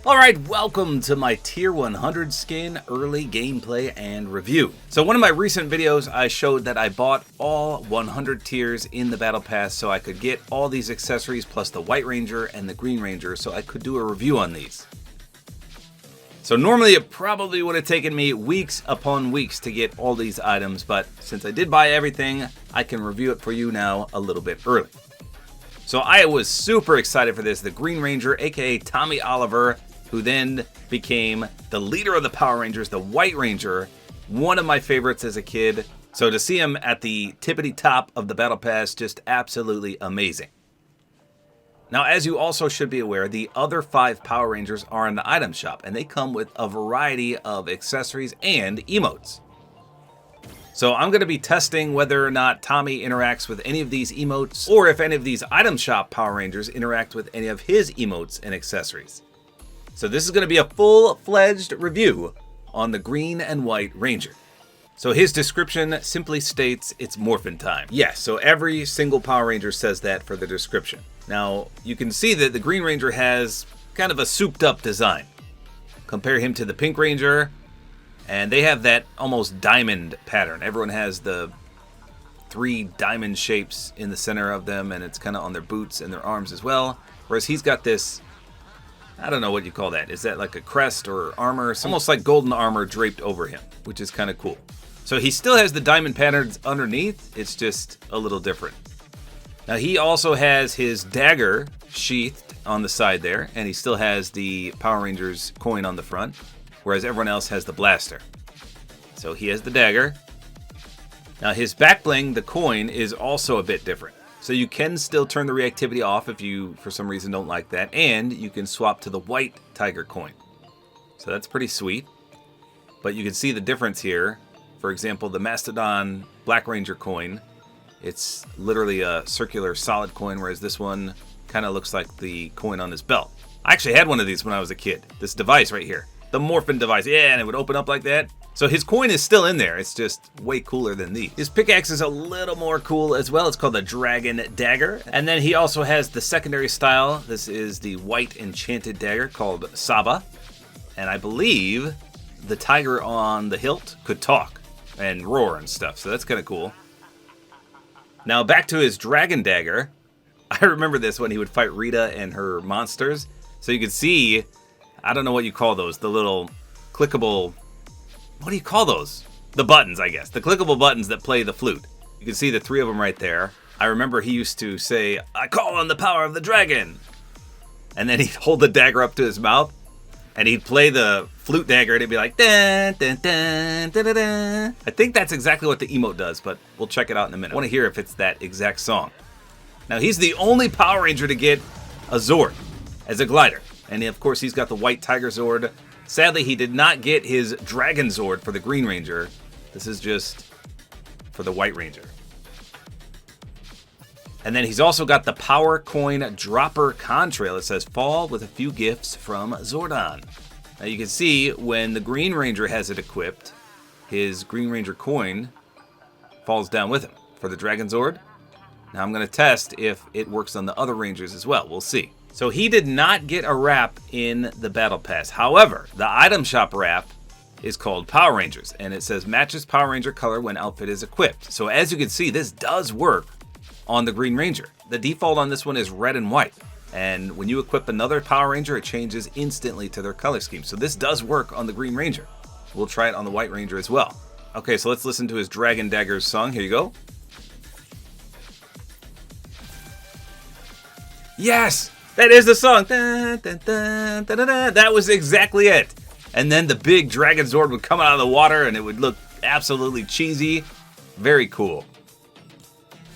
Alright, welcome to my Tier 100 skin early gameplay and review. So one of my recent videos I showed that I bought all 100 tiers in the Battle Pass so I could get all these accessories plus the White Ranger and the Green Ranger so I could do a review on these. So normally it probably would have taken me weeks upon weeks to get all these items, but since I did buy everything, I can review it for you now a little bit early. So I was super excited for this. The Green Ranger, aka Tommy Oliver, who then became the leader of the Power Rangers, the White Ranger, one of my favorites as a kid. So to see him at the tippity top of the Battle Pass, just absolutely amazing. Now, as you also should be aware, the other 5 Power Rangers are in the item shop, and they come with a variety of accessories and emotes. So I'm going to be testing whether or not Tommy interacts with any of these emotes, or if any of these item shop Power Rangers interact with any of his emotes and accessories. So this is going to be a full-fledged review on the Green and White Ranger. So his description simply states it's morphin' time. Yes, so every single Power Ranger says that for the description. Now, you can see that the Green Ranger has kind of a souped-up design. Compare him to the Pink Ranger, and they have that almost diamond pattern. Everyone has the 3 diamond shapes in the center of them, and it's kind of on their boots and their arms as well. Whereas he's got this, I don't know what you call that. Is that like a crest or armor? It's almost like golden armor draped over him, which is kind of cool. So he still has the diamond patterns underneath. It's just a little different. Now he also has his dagger sheathed on the side there, and he still has the Power Rangers coin on the front, whereas everyone else has the blaster. So he has the dagger. Now his back bling, the coin, is also a bit different. So you can still turn the reactivity off if you, for some reason, don't like that. And you can swap to the white tiger coin. So that's pretty sweet. But you can see the difference here. For example, the Mastodon Black Ranger coin, it's literally a circular solid coin, whereas this one kind of looks like the coin on his belt. I actually had one of these when I was a kid. This device right here. The Morphin device. Yeah, and it would open up like that. So his coin is still in there. It's just way cooler than these. His pickaxe is a little more cool as well. It's called the Dragon Dagger. And then he also has the secondary style. This is the white enchanted dagger called Saba. And I believe the tiger on the hilt could talk and roar and stuff. So that's kind of cool. Now back to his Dragon Dagger. I remember this when he would fight Rita and her monsters. So you can see, I don't know what you call those, the little clickable, what do you call those? The buttons, I guess. The clickable buttons that play the flute. You can see the 3 of them right there. I remember he used to say, "I call on the power of the dragon." And then he'd hold the dagger up to his mouth, and he'd play the flute dagger, and it'd be like, dun, dun, dun, dun, dun, dun. I think that's exactly what the emote does, but we'll check it out in a minute. I want to hear if it's that exact song. Now, he's the only Power Ranger to get a Zord as a glider. And of course, he's got the White Tiger Zord. Sadly, he did not get his Dragon Zord for the Green Ranger. This is just for the White Ranger. And then he's also got the Power Coin Dropper Contrail. It says, "Fall with a few gifts from Zordon." Now you can see when the Green Ranger has it equipped, his Green Ranger coin falls down with him. For the Dragon Zord, now I'm going to test if it works on the other Rangers as well. We'll see. So he did not get a wrap in the Battle Pass. However, the item shop wrap is called Power Rangers, and it says matches Power Ranger color when outfit is equipped. So as you can see, this does work on the Green Ranger. The default on this one is red and white, and when you equip another Power Ranger, it changes instantly to their color scheme. So this does work on the Green Ranger. We'll try it on the White Ranger as well. Okay, so let's listen to his Dragon Daggers song. Here you go. Yes! That is the song. Dun, dun, dun, dun, dun, dun. That was exactly it. And then the big Dragon Zord would come out of the water and it would look absolutely cheesy. Very cool.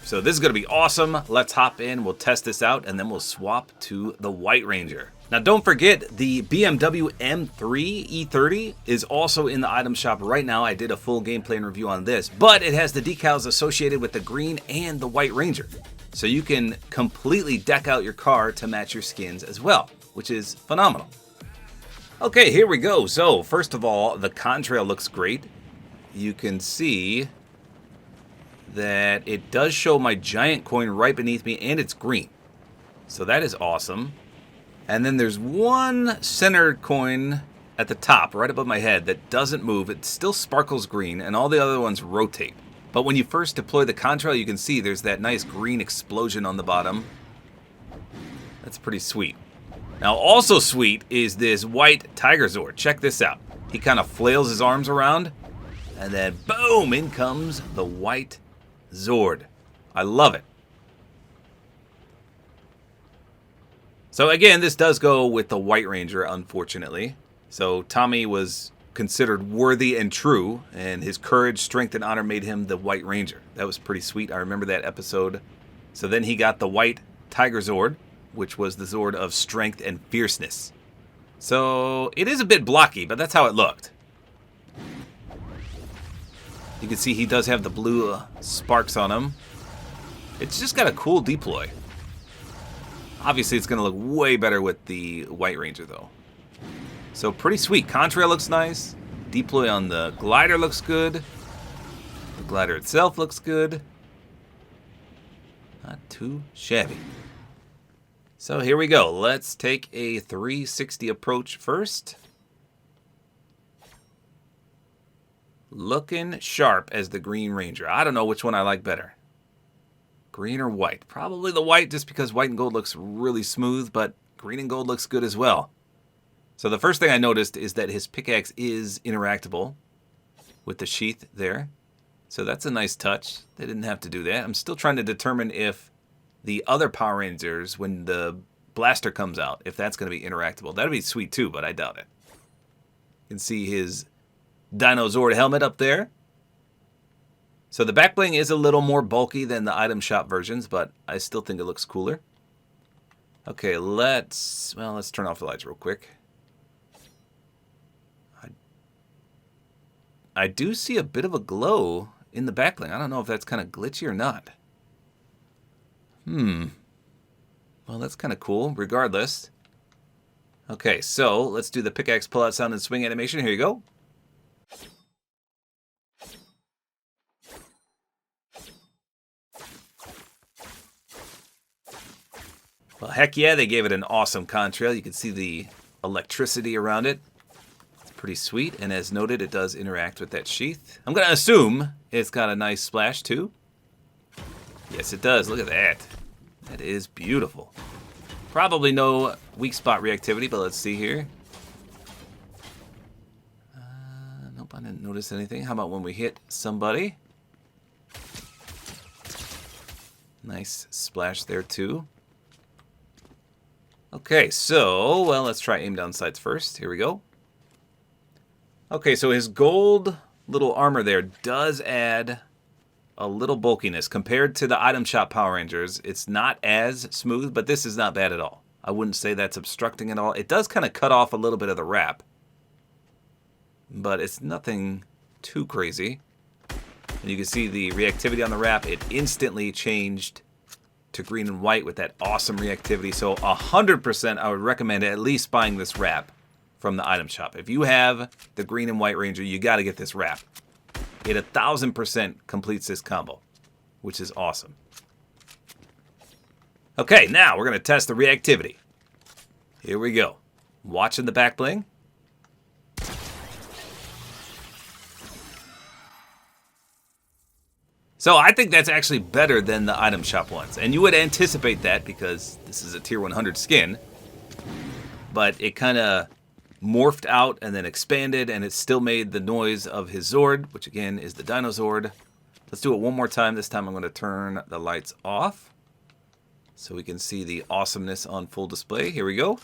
So this is going to be awesome. Let's hop in. We'll test this out and then we'll swap to the White Ranger. Now don't forget, the BMW M3 E30 is also in the item shop right now. I did a full gameplay and review on this, but it has the decals associated with the Green and the White Ranger. So you can completely deck out your car to match your skins as well, which is phenomenal. Okay, here we go. So first of all, the contrail looks great. You can see that it does show my giant coin right beneath me, and it's green. So that is awesome. And then there's one center coin at the top, right above my head, that doesn't move. It still sparkles green, and all the other ones rotate. But when you first deploy the contrail, you can see there's that nice green explosion on the bottom. That's pretty sweet. Now, also sweet is this white Tiger Zord. Check this out. He kind of flails his arms around, and then boom, in comes the white Zord. I love it. So again, this does go with the White Ranger, unfortunately. So Tommy was considered worthy and true, and his courage, strength, and honor made him the White Ranger. That was pretty sweet. I remember that episode. So then he got the white Tiger Zord, which was the Zord of strength and fierceness. So it is a bit blocky, but that's how it looked. You can see he does have the blue sparks on him. It's just got a cool deploy. Obviously, it's going to look way better with the White Ranger, though. So pretty sweet. Contrail looks nice. Deploy on the glider looks good. The glider itself looks good. Not too shabby. So here we go. Let's take a 360 approach first. Looking sharp as the Green Ranger. I don't know which one I like better. Green or white? Probably the white, just because white and gold looks really smooth, but green and gold looks good as well. So the first thing I noticed is that his pickaxe is interactable with the sheath there. So that's a nice touch. They didn't have to do that. I'm still trying to determine if the other Power Rangers, when the blaster comes out, if that's going to be interactable. That'd be sweet too, but I doubt it. You can see his Dino Zord helmet up there. So the back bling is a little more bulky than the item shop versions, but I still think it looks cooler. Okay, let's turn off the lights real quick. I do see a bit of a glow in the back bling. I don't know if that's kind of glitchy or not. Well, that's kind of cool, regardless. Okay, so let's do the pickaxe pull-out sound and swing animation. Here you go. Well, heck yeah, they gave it an awesome contrail. You can see the electricity around it. It's pretty sweet, and as noted, it does interact with that sheath. I'm going to assume it's got a nice splash, too. Yes, it does. Look at that. That is beautiful. Probably no weak spot reactivity, but let's see here. Nope, I didn't notice anything. How about when we hit somebody? Nice splash there, too. Okay, so, well, let's try aim down sights first. Here we go. Okay, so his gold little armor there does add a little bulkiness. Compared to the item shop Power Rangers, it's not as smooth, but this is not bad at all. I wouldn't say that's obstructing at all. It does kind of cut off a little bit of the wrap, but it's nothing too crazy. And you can see the reactivity on the wrap. It instantly changed to green and white with that awesome reactivity. So 100% I would recommend at least buying this wrap from the item shop. If you have the Green and White Ranger, you got to get this wrap. It 1000% completes this combo, which is awesome. Okay, now we're going to test the reactivity. Here we go. Watching the back bling. So I think that's actually better than the item shop ones. And you would anticipate that because this is a tier 100 skin. But it kind of morphed out and then expanded, and it still made the noise of his Zord, which again is the Dino Zord. Let's do it one more time. This time I'm going to turn the lights off so we can see the awesomeness on full display. Here we go.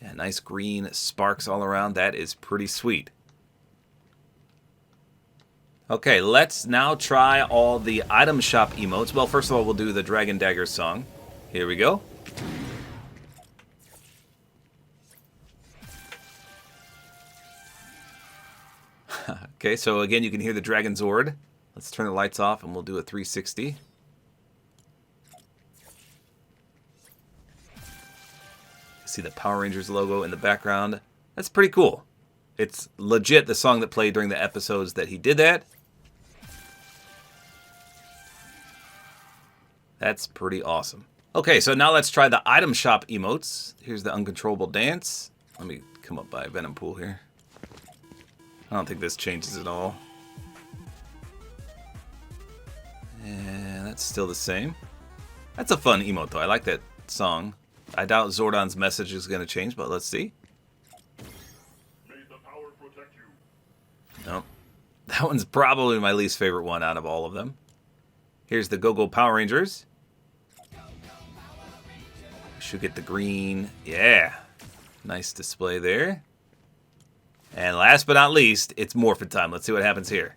Yeah, nice green sparks all around. That is pretty sweet. Okay, let's now try all the item shop emotes. Well, first of all, we'll do the Dragon Dagger song. Here we go. Okay, so again, you can hear the Dragon Zord. Let's turn the lights off and we'll do a 360. See the Power Rangers logo in the background. That's pretty cool. It's legit the song that played during the episodes that he did that. That's pretty awesome. Okay, so now let's try the item shop emotes. Here's the uncontrollable dance. Let me come up by Venom Pool here. I don't think this changes at all. And that's still the same. That's a fun emote though. I like that song. I doubt Zordon's message is going to change, but let's see. May the power protect you. Nope. That one's probably my least favorite one out of all of them. Here's the Go-Go Power Rangers. Should get the green. Yeah. Nice display there. And last but not least, it's Morphin time. Let's see what happens here.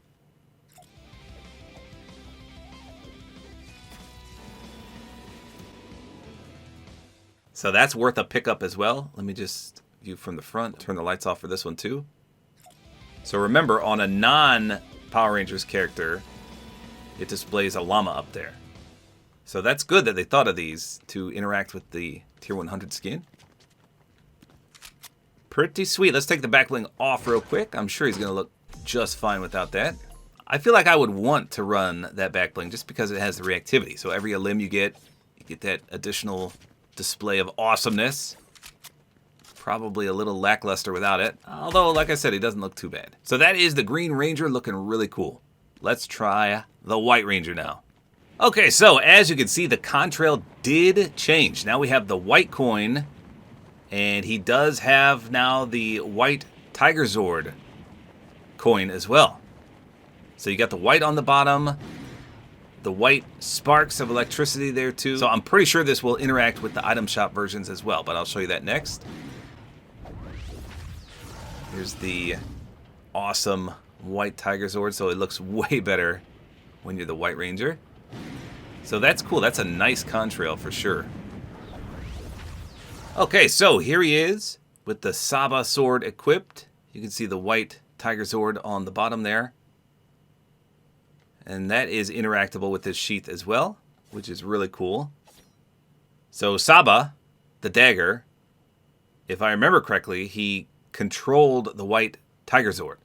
So that's worth a pickup as well. Let me just view from the front. Turn the lights off for this one too. So remember, on a non-Power Rangers character, it displays a llama up there. So that's good that they thought of these to interact with the Tier 100 skin. Pretty sweet. Let's take the back bling off real quick. I'm sure he's going to look just fine without that. I feel like I would want to run that back bling just because it has the reactivity. So every limb you get that additional display of awesomeness. Probably a little lackluster without it. Although, like I said, he doesn't look too bad. So that is the Green Ranger looking really cool. Let's try the White Ranger now. Okay, so as you can see, the contrail did change. Now we have the white coin, and he does have now the white Tiger Zord coin as well. So you got the white on the bottom, the white sparks of electricity there too. So I'm pretty sure this will interact with the item shop versions as well, but I'll show you that next. Here's the awesome white Tiger Zord, so it looks way better when you're the White Ranger. So that's cool. That's a nice contrail for sure. Okay, so here he is with the Saba sword equipped. You can see the white Tiger Zord on the bottom there. And that is interactable with this sheath as well, which is really cool. So Saba, the dagger, if I remember correctly, he controlled the white Tiger Zord.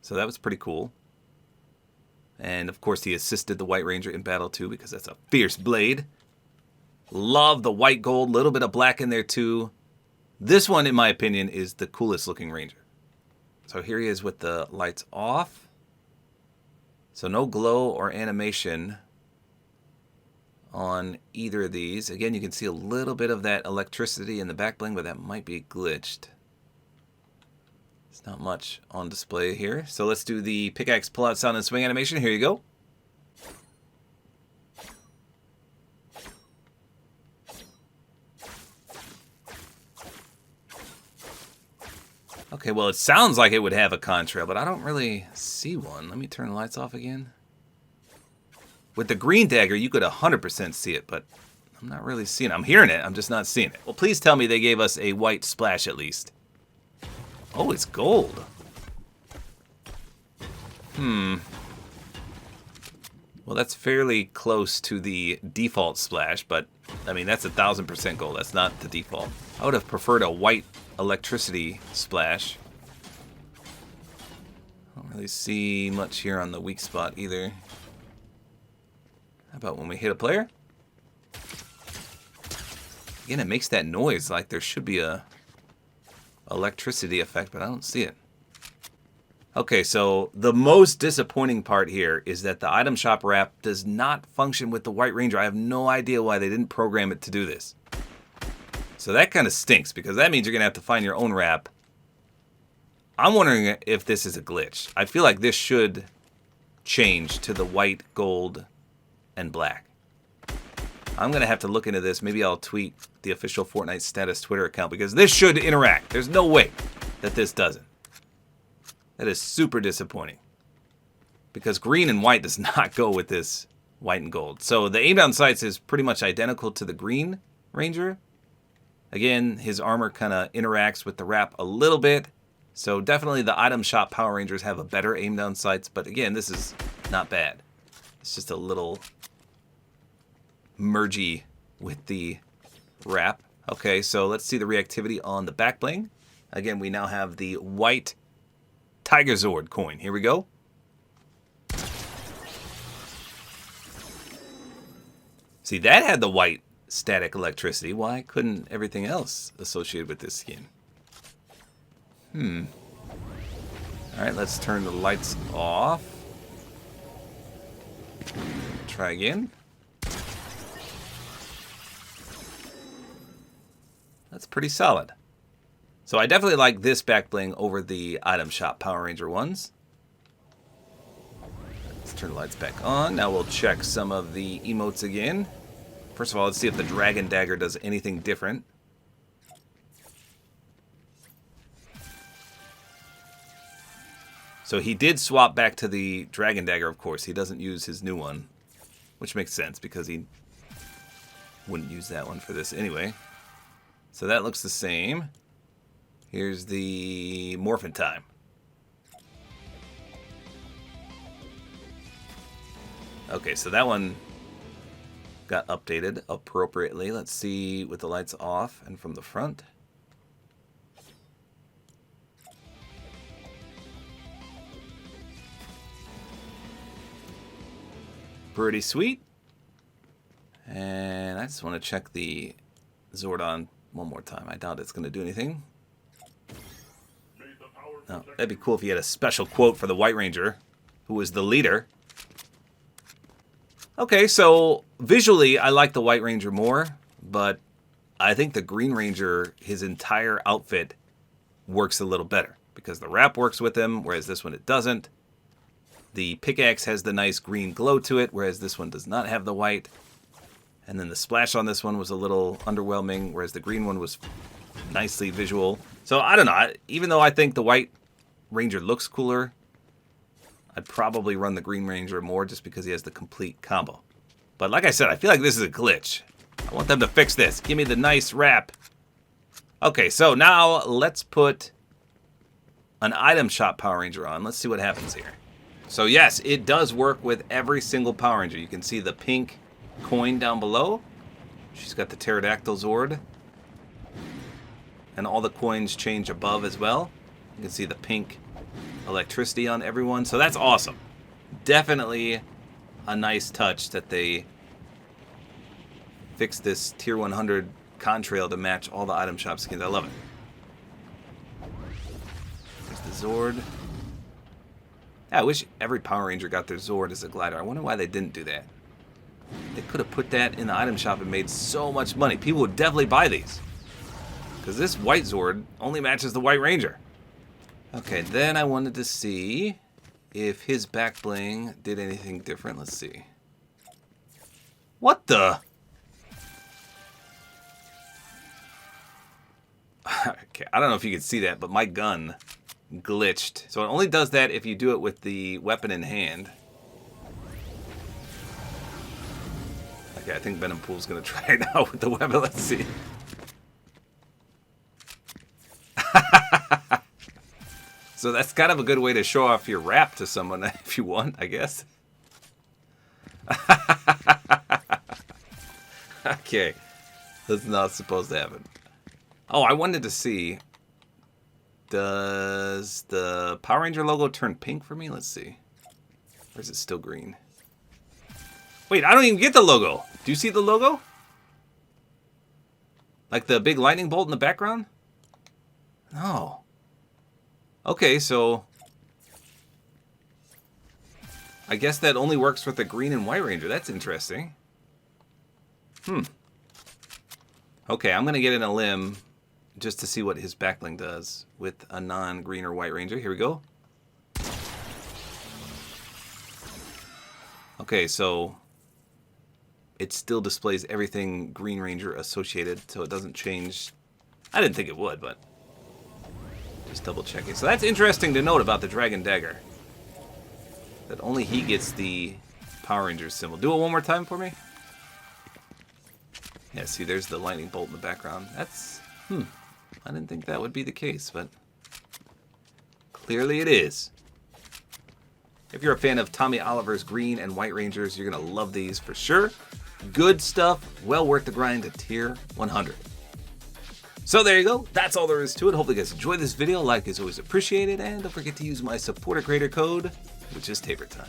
So that was pretty cool. And of course he assisted the White Ranger in battle too, because that's a fierce blade. Love the white gold, little bit of black in there too. This one, in my opinion, is the coolest looking Ranger. So here he is with the lights off. So no glow or animation on either of these. Again, you can see a little bit of that electricity in the back bling, but that might be glitched. It's not much on display here. So let's do the pickaxe pull out sound and swing animation. Here you go. Okay, well, it sounds like it would have a contrail, but I don't really see one. Let me turn the lights off again. With the green dagger, you could 100% see it, but I'm not really seeing it. I'm hearing it, I'm just not seeing it. Well, please tell me they gave us a white splash at least. Oh, it's gold. Well, that's fairly close to the default splash, but, I mean, that's 1000% gold. That's not the default. I would have preferred a white electricity splash. I don't really see much here on the weak spot either. How about when we hit a player? Again, it makes that noise like there should be a electricity effect, but I don't see it. Okay, so the most disappointing part here is that the item shop wrap does not function with the White Ranger. I have no idea why they didn't program it to do this. So that kind of stinks, because that means you're going to have to find your own wrap. I'm wondering if this is a glitch. I feel like this should change to the white, gold, and black. I'm going to have to look into this. Maybe I'll tweet the official Fortnite status Twitter account, because this should interact. There's no way that this doesn't. That is super disappointing, because green and white does not go with this white and gold. So the aim down sights is pretty much identical to the Green Ranger. Again, his armor kind of interacts with the wrap a little bit. So definitely the item shop Power Rangers have a better aim down sights. But again, this is not bad. It's just a little mergy with the wrap. Okay, so let's see the reactivity on the back bling. Again, we now have the white Tiger Zord coin. Here we go. See, that had the white static electricity. Why couldn't everything else associated with this skin? Alright, let's turn the lights off. Try again. That's pretty solid. So I definitely like this back bling over the item shop Power Ranger ones. Let's turn the lights back on. Now we'll check some of the emotes again. First of all, let's see if the Dragon Dagger does anything different. So he did swap back to the Dragon Dagger, of course. He doesn't use his new one, which makes sense because he wouldn't use that one for this anyway. So that looks the same. Here's the Morphin Time. Okay, so that one got updated appropriately. Let's see with the lights off and from the front. Pretty sweet. And I just want to check the Zordon one more time. I doubt it's going to do anything. Oh, that'd be cool if he had a special quote for the White Ranger, who was the leader. Okay, so visually I like the White Ranger more, but I think the Green Ranger, his entire outfit works a little better because the wrap works with him, whereas this one it doesn't. The pickaxe has the nice green glow to it, whereas this one does not have the white. And then the splash on this one was a little underwhelming, whereas the green one was nicely visual. So I don't know, even though I think the White Ranger looks cooler, I'd probably run the Green Ranger more just because he has the complete combo. But like I said, I feel like this is a glitch. I want them to fix this. Give me the nice wrap. Okay, so now let's put an item shop Power Ranger on. Let's see what happens here. So yes, it does work with every single Power Ranger. You can see the pink coin down below. She's got the pterodactyl Zord. And all the coins change above as well. You can see the pink electricity on everyone. So that's awesome. Definitely a nice touch that they fixed this tier 100 contrail to match all the item shop skins. I love it. There's the Zord. Yeah, I wish every Power Ranger got their Zord as a glider. I wonder why they didn't do that. They could have put that in the item shop and made so much money. People would definitely buy these. Because this white Zord only matches the White Ranger. Okay, then I wanted to see if his back bling did anything different. Let's see. What the? Okay, I don't know if you can see that, but my gun glitched. So it only does that if you do it with the weapon in hand. Okay, I think Venom Pool's gonna try it out with the weapon. Let's see. So that's kind of a good way to show off your wrap to someone if you want, I guess. Okay, that's not supposed to happen. Oh, I wanted to see, does the Power Ranger logo turn pink for me? Let's see. Or is it still green? Wait, I don't even get the logo. Do you see the logo? Like the big lightning bolt in the background? No. Okay, so I guess that only works with the Green and White Ranger. That's interesting. Okay, I'm going to get in a limb just to see what his backbling does with a non-Green or White Ranger. Here we go. Okay, so it still displays everything Green Ranger associated, so it doesn't change. I didn't think it would, but just double checking. So that's interesting to note about the Dragon Dagger. That only he gets the Power Ranger symbol. Do it one more time for me. Yeah, see, there's the lightning bolt in the background. That's, I didn't think that would be the case, but clearly it is. If you're a fan of Tommy Oliver's Green and White Rangers, you're going to love these for sure. Good stuff. Well worth the grind to tier 100. So there you go. That's all there is to it. Hopefully you guys enjoyed this video. Like is always appreciated. And don't forget to use my Support-A-Creator Code, which is tabortime.